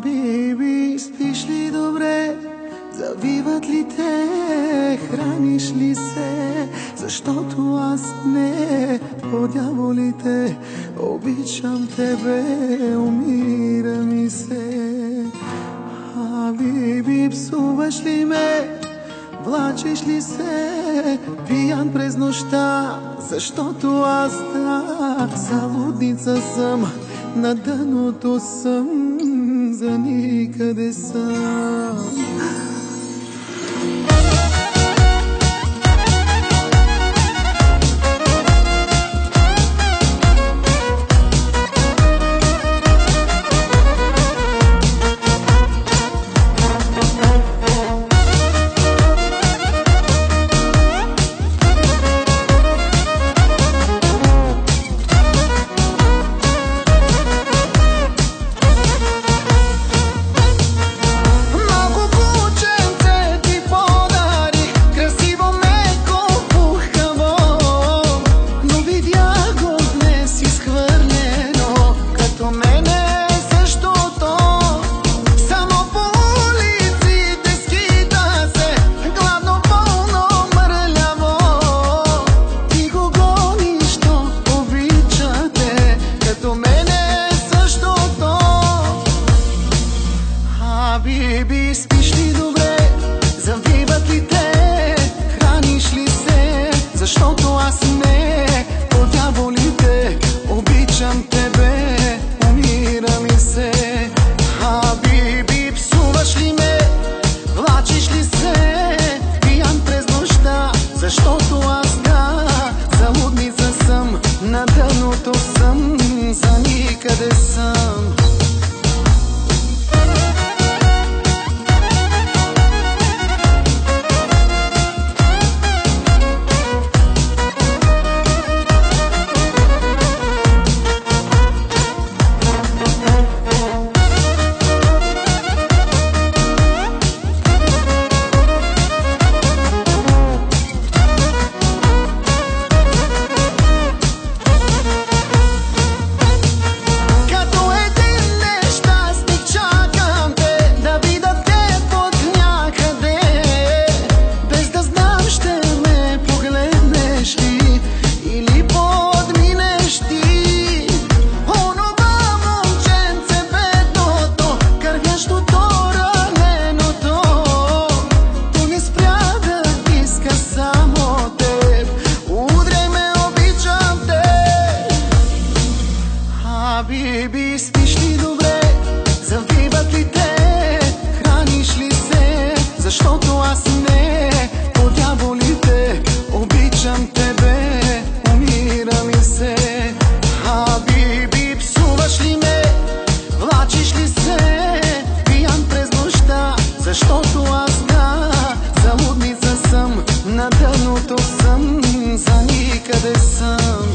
Биби, спиш ли добре? Завиват ли те? Храниш ли се? Защото аз не, по дяволите, обичам тебе, умира ми се. Биби, псуваш ли ме? Влачиш ли се? Пиян през нощта, защото аз залудница съм, на дъното съм, за никъде съм. Биби, спиш ли добре? Завиват ли те? Храниш ли се? Защото аз не, по дяволите, обичам тебе, умира ми се. Биби, псуваш ли ме? Влачиш ли се? Пиян през нощта, защото аз залудница съм, на дъното съм, за никъде съм. Биби, спиш ли добре? Завиват ли те? Храниш ли се? Защото аз не, по дяволите, обичам тебе, умира ми се. Биби, псуваш ли ме? Влачиш ли се? Пиян през нощта, защото аз залудница съм, на дъното съм, за никъде съм.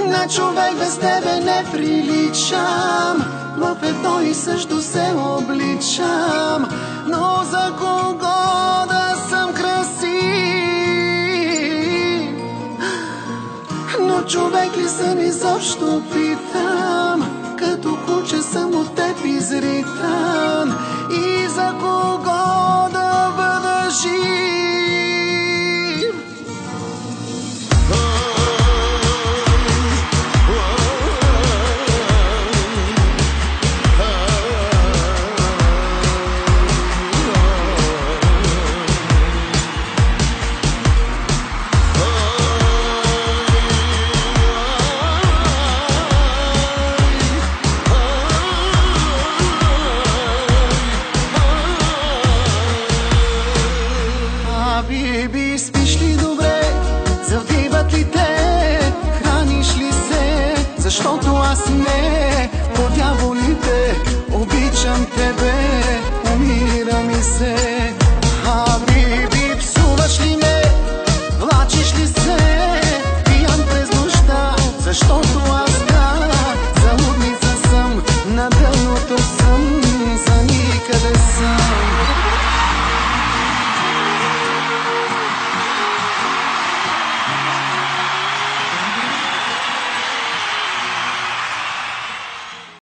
На човек без тебе не приличам, в едно и също се обличам, но за кого да съм красив? Но човек ли съм изобщо, питам, като куче съм от теб изритан, и за кого да бъда жив? Биби, спиш ли добре? Завиват ли те? Храниш ли се? Защото аз не, по дяволите, обичам тебе, умира ми се. Биби, псуваш ли ме? Влачиш ли се? Пиян през нощта, защото аз